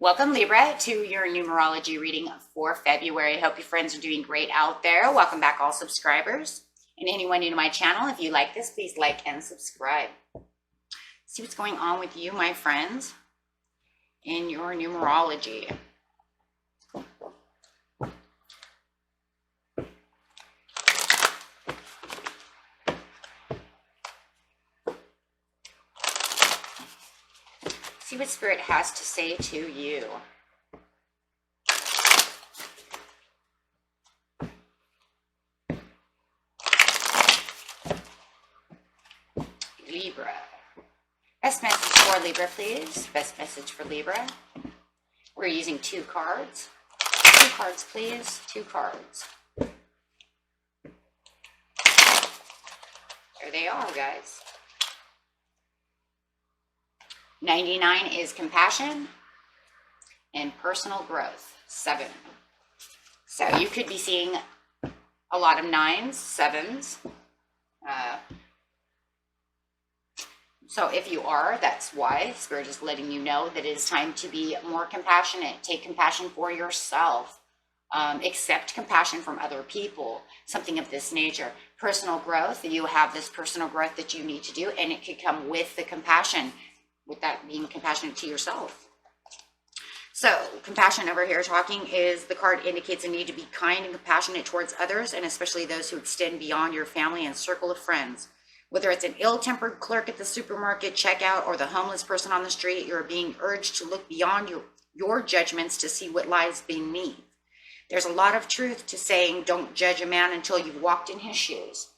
Welcome, Libra, to your numerology reading for February. Hope your friends are doing great out there. Welcome back, all subscribers. And anyone new to my channel, if you like this, please like and subscribe. See what's going on with you, my friends, in your numerology. See what Spirit has to say to you. Libra. Best message for Libra, please. Best message for Libra. We're using 2 cards. 2 cards, please. 2 cards. There they are, guys. 99 is compassion and personal growth. 7. So you could be seeing a lot of 9s, 7s. So if you are, that's why Spirit is letting you know that it is time to be more compassionate. Take compassion for yourself. Accept compassion from other people. Something of this nature. Personal growth. You have this personal growth that you need to do, and it could come with the compassion. With that being compassionate to yourself. So compassion over here talking is the card indicates a need to be kind and compassionate towards others, and especially those who extend beyond your family and circle of friends. Whether it's an ill-tempered clerk at the supermarket checkout or the homeless person on the street, you're being urged to look beyond your judgments to see what lies beneath. There's a lot of truth to saying don't judge a man until you've walked in his shoes.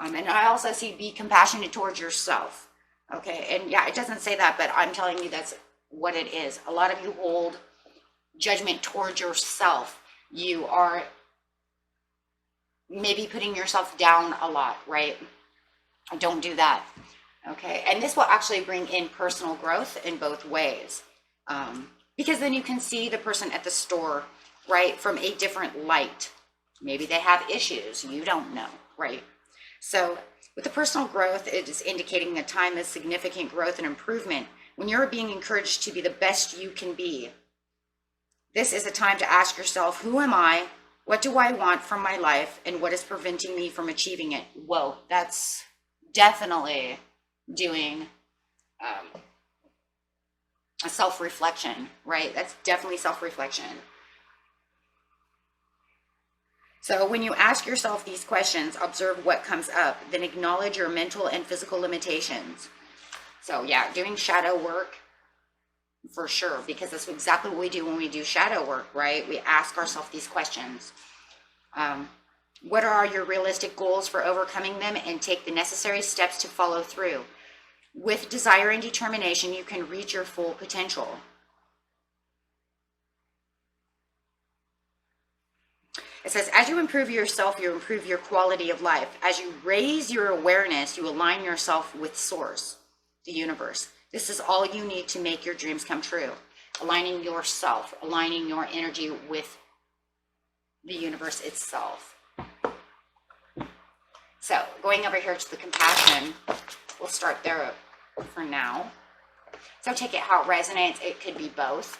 And I also see be compassionate towards yourself. Okay, and yeah, it doesn't say that, but I'm telling you that's what it is. A lot of you hold judgment towards yourself. You are maybe putting yourself down a lot, right? Don't do that. Okay, and this will actually bring in personal growth in both ways. Because then you can see the person at the store, right, from a different light. Maybe they have issues, you don't know, right? So with the personal growth, it is indicating a time of significant growth and improvement when you're being encouraged to be the best you can be. This is a time to ask yourself, who am I? What do I want from my life? And what is preventing me from achieving it? Whoa, that's definitely doing a self-reflection, right? That's definitely self-reflection. So when you ask yourself these questions, observe what comes up, then acknowledge your mental and physical limitations. So yeah, doing shadow work for sure, because that's exactly what we do when we do shadow work, right? We ask ourselves these questions. What are your realistic goals for overcoming them, and take the necessary steps to follow through. With desire and determination, you can reach your full potential. It says, as you improve yourself, you improve your quality of life. As you raise your awareness, you align yourself with Source, the universe. This is all you need to make your dreams come true. Aligning yourself, aligning your energy with the universe itself. So going over here to the compassion, we'll start there for now. So take it how it resonates. It could be both.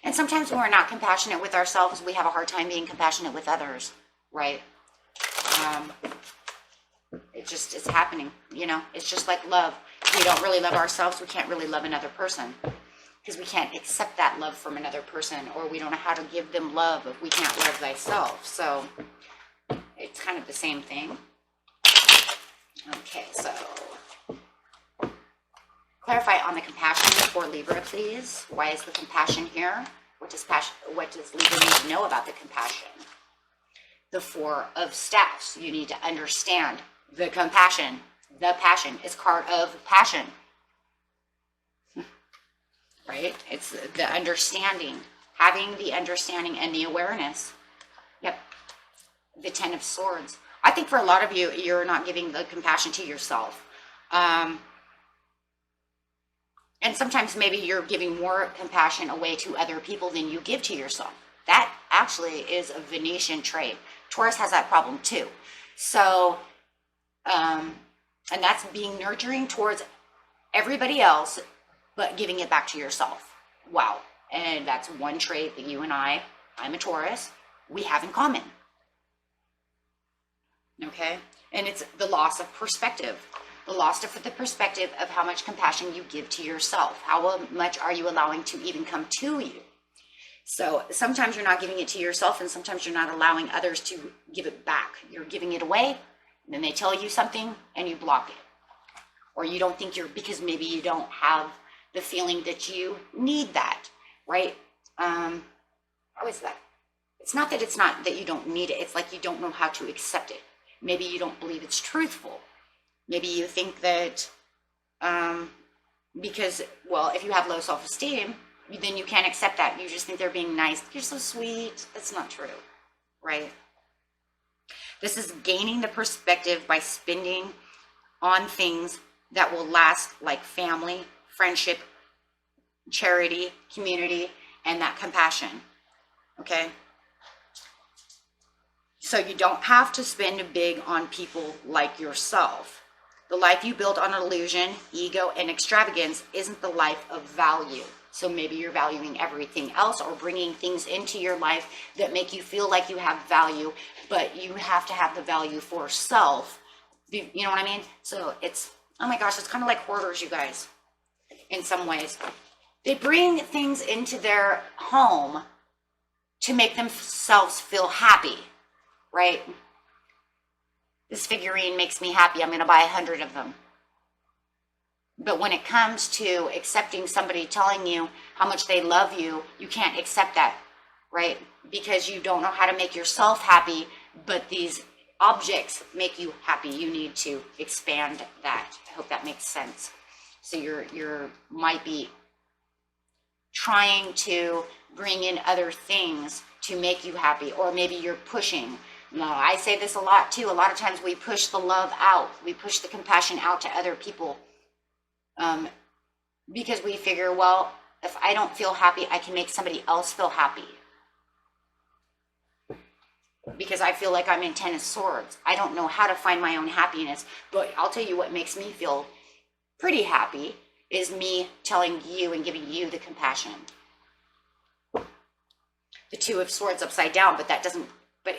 And sometimes when we're not compassionate with ourselves, we have a hard time being compassionate with others, right? It's happening, you know? It's just like love. If we don't really love ourselves, we can't really love another person, because we can't accept that love from another person, or we don't know how to give them love if we can't love thyself. So it's kind of the same thing. Okay, so clarify on the compassion for Libra, please. Why is the compassion here? What does Libra need to know about the compassion? The 4 of Staffs. You need to understand the compassion. The passion is card of passion. Right? It's the understanding. Having the understanding and the awareness. Yep. The 10 of Swords. I think for a lot of you, you're not giving the compassion to yourself. And sometimes maybe you're giving more compassion away to other people than you give to yourself. That actually is a Venetian trait. Taurus has that problem too. So, and that's being nurturing towards everybody else but giving it back to yourself. Wow. And that's one trait that you and I'm a Taurus, we have in common. Okay? And it's the loss of perspective. The loss of the perspective of how much compassion you give to yourself. How much are you allowing to even come to you? So sometimes you're not giving it to yourself, and sometimes you're not allowing others to give it back. You're giving it away, and then they tell you something and you block it. Or you don't think because maybe you don't have the feeling that you need that, right? How is that? It's not that you don't need it. It's like you don't know how to accept it. Maybe you don't believe it's truthful. Maybe you think that because, well, if you have low self-esteem, then you can't accept that. You just think they're being nice. You're so sweet. That's not true, right? This is gaining the perspective by spending on things that will last, like family, friendship, charity, community, and that compassion, okay? So you don't have to spend big on people like yourself. The life you built on illusion, ego, and extravagance isn't the life of value. So maybe you're valuing everything else or bringing things into your life that make you feel like you have value, but you have to have the value for self. You know what I mean? So it's, oh my gosh, it's kind of like hoarders, you guys, in some ways. They bring things into their home to make themselves feel happy, right? This figurine makes me happy. I'm going to buy 100 of them. But when it comes to accepting somebody telling you how much they love you, you can't accept that, right? Because you don't know how to make yourself happy, but these objects make you happy. You need to expand that. I hope that makes sense. So you're might be trying to bring in other things to make you happy, or maybe you're pushing. No, I say this a lot too. A lot of times we push the love out. We push the compassion out to other people. Because we figure, well, if I don't feel happy, I can make somebody else feel happy. Because I feel like I'm in 10 of swords. I don't know how to find my own happiness, but I'll tell you what makes me feel pretty happy is me telling you and giving you the compassion. The 2 of swords upside down, but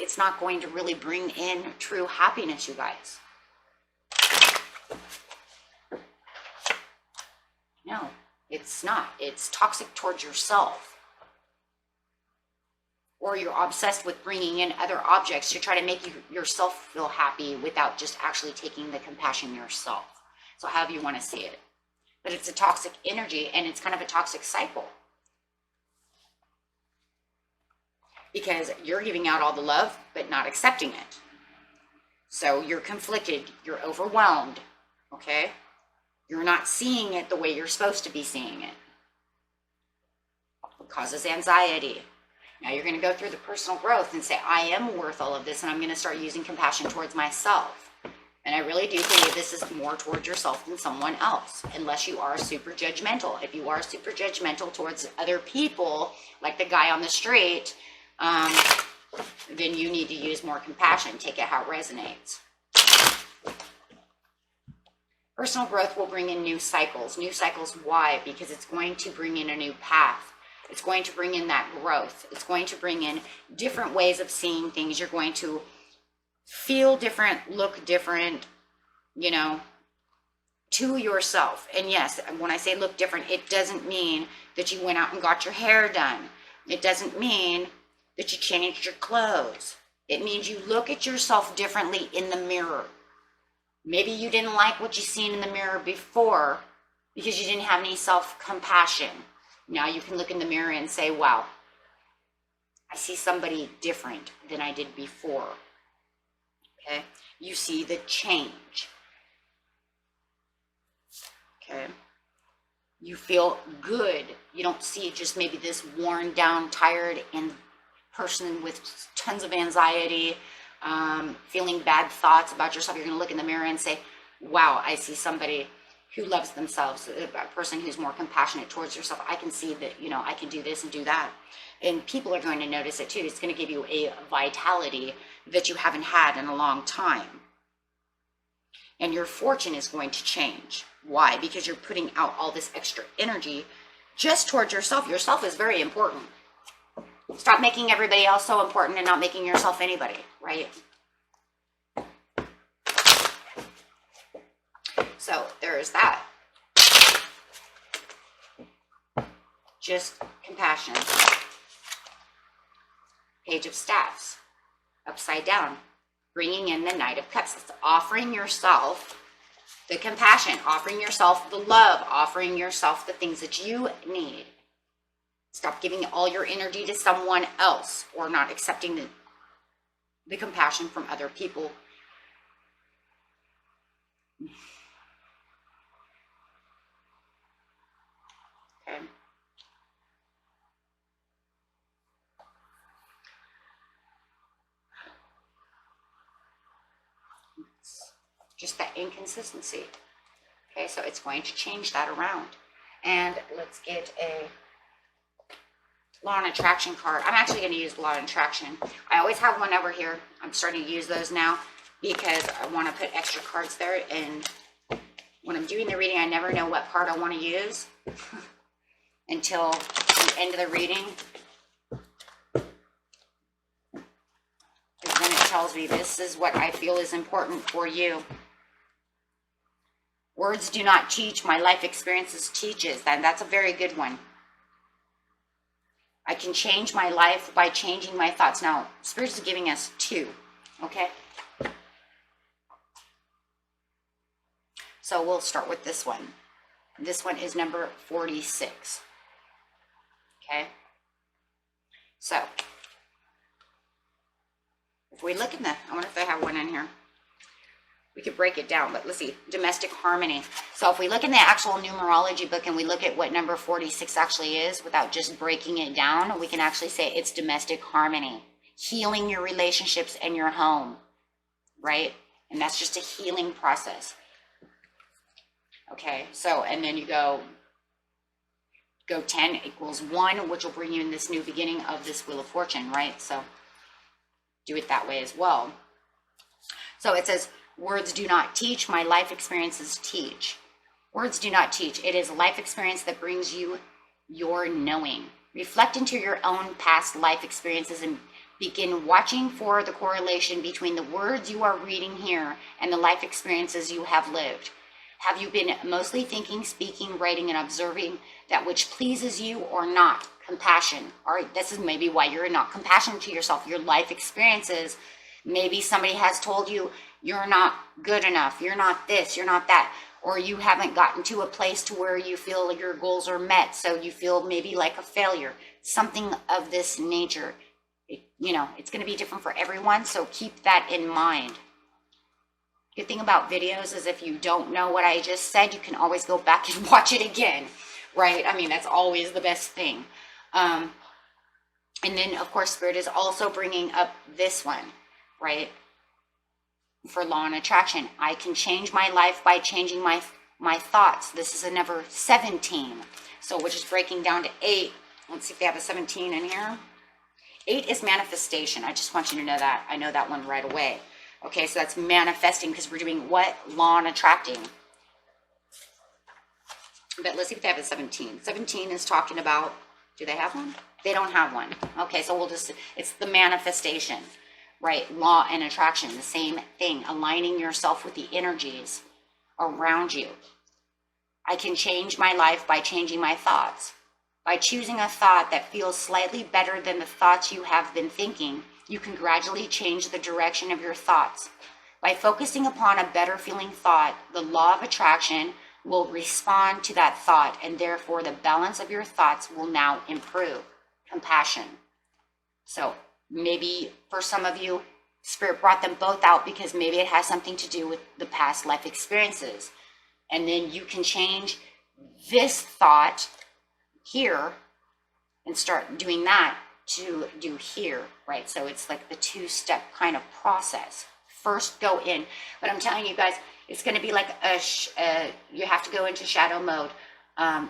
it's not going to really bring in true happiness, you guys. No, it's not. It's toxic towards yourself. Or you're obsessed with bringing in other objects to try to make yourself feel happy without just actually taking the compassion yourself. So however you want to see it. But it's a toxic energy, and it's kind of a toxic cycle. Because you're giving out all the love, but not accepting it. So you're conflicted, you're overwhelmed, okay? You're not seeing it the way you're supposed to be seeing it. It causes anxiety. Now you're going to go through the personal growth and say, I am worth all of this, and I'm going to start using compassion towards myself. And I really do think this is more towards yourself than someone else, unless you are super judgmental. If you are super judgmental towards other people, like the guy on the street, then you need to use more compassion. Take it how it resonates. Personal growth will bring in new cycles. New cycles, why? Because it's going to bring in a new path. It's going to bring in that growth. It's going to bring in different ways of seeing things. You're going to feel different, look different, you know, to yourself. And yes, when I say look different, it doesn't mean that you went out and got your hair done. It doesn't mean that you changed your clothes. It means you look at yourself differently in the mirror. Maybe you didn't like what you seen in the mirror before because you didn't have any self-compassion. Now you can look in the mirror and say, wow, I see somebody different than I did before. Okay? You see the change. Okay? You feel good. You don't see just maybe this worn down, tired, and person with tons of anxiety, feeling bad thoughts about yourself. You're going to look in the mirror and say, wow, I see somebody who loves themselves, a person who's more compassionate towards yourself. I can see that, you know, I can do this and do that. And people are going to notice it too. It's going to give you a vitality that you haven't had in a long time. and your fortune is going to change. Why? Because you're putting out all this extra energy just towards yourself. Yourself is very important. Stop making everybody else so important and not making yourself anybody, right? So there is that. Just compassion. Page of Staffs, upside down, bringing in the Knight of Cups. It's offering yourself the compassion, offering yourself the love, offering yourself the things that you need. Stop giving all your energy to someone else or not accepting the compassion from other people. Okay. Just that inconsistency. Okay, so it's going to change that around. And let's get a Law and Attraction card. I'm actually going to use Law and Attraction. I always have one over here. I'm starting to use those now because I want to put extra cards there. And when I'm doing the reading, I never know what card I want to use until the end of the reading. Because then it tells me this is what I feel is important for you. Words do not teach, my life experiences teaches. And that's a very good one. I can change my life by changing my thoughts. Now, Spirit is giving us two, okay? So we'll start with this one. This one is number 46, okay? So, if we look in the, I wonder if I have one in here. We could break it down, but let's see, domestic harmony. So if we look in the actual numerology book and we look at what number 46 actually is without just breaking it down, we can actually say it's domestic harmony, healing your relationships and your home, right? And that's just a healing process. Okay, so, and then you go 10 equals 1, which will bring you in this new beginning of this Wheel of Fortune, right? So do it that way as well. So it says, words do not teach, my life experiences teach. Words do not teach. It is a life experience that brings you your knowing. Reflect into your own past life experiences and begin watching for the correlation between the words you are reading here and the life experiences you have lived. Have you been mostly thinking, speaking, writing, and observing that which pleases you or not? Compassion. All right, this is maybe why you're not compassionate to yourself. Your life experiences, maybe somebody has told you you're not good enough, you're not this, you're not that, or you haven't gotten to a place to where you feel your goals are met, so you feel maybe like a failure, something of this nature. You know, it's going to be different for everyone, so keep that in mind. Good thing about videos is if you don't know what I just said, you can always go back and watch it again, right? I mean, that's always the best thing. And then, of course, Spirit is also bringing up this one, right? For Law and Attraction, I can change my life by changing my thoughts. This is a number 17. So we're just breaking down to 8. Let's see if they have a 17 in here. 8 is manifestation. I just want you to know that. I know that one right away. Okay, so that's manifesting because we're doing what? Law and attracting. But let's see if they have a 17. 17 is talking about, do they have one? They don't have one. Okay, so we'll just, it's the manifestation. Right, law and attraction, the same thing, aligning yourself with the energies around you. I can change my life by changing my thoughts. By choosing a thought that feels slightly better than the thoughts you have been thinking, you can gradually change the direction of your thoughts. By focusing upon a better feeling thought, the law of attraction will respond to that thought, and therefore the balance of your thoughts will now improve. Compassion. So, maybe for some of you, Spirit brought them both out because maybe it has something to do with the past life experiences. And then you can change this thought here and start doing that to do here, right? So it's like the two-step kind of process. First go in, but I'm telling you guys, it's going to be like you have to go into shadow mode.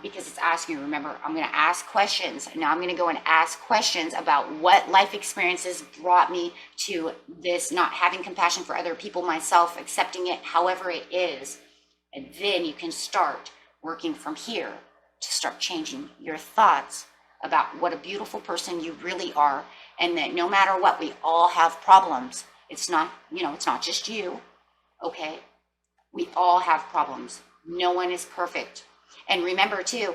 because it's asking you. Remember, I'm going to ask questions. Now I'm going to go and ask questions about what life experiences brought me to this, not having compassion for other people, myself, accepting it however it is. And then you can start working from here to start changing your thoughts about what a beautiful person you really are, and that no matter what, we all have problems. It's not, it's not just you, okay? We all have problems. No one is perfect. And remember too,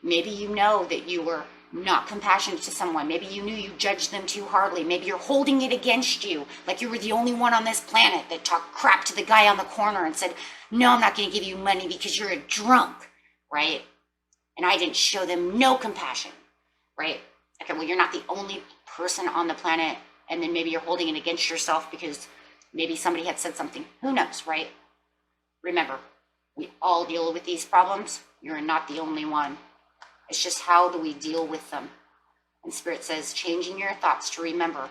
maybe you know that you were not compassionate to someone. Maybe you knew you judged them too hardly. Maybe you're holding it against you, like you were the only one on this planet that talked crap to the guy on the corner and said, no, I'm not going to give you money because you're a drunk, right? And I didn't show them no compassion, right? Okay, well, you're not the only person on the planet, and then maybe you're holding it against yourself because maybe somebody had said something. Who knows, right? Remember, we all deal with these problems. You're not the only one. It's just how do we deal with them? And Spirit says, changing your thoughts to remember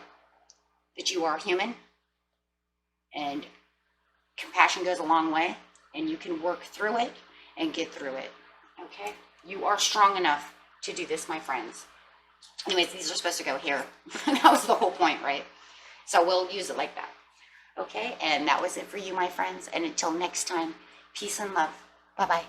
that you are human, and compassion goes a long way, and you can work through it and get through it, okay? You are strong enough to do this, my friends. Anyways, these are supposed to go here. That was the whole point, right? So we'll use it like that, okay? And that was it for you, my friends. And until next time, peace and love. Bye-bye.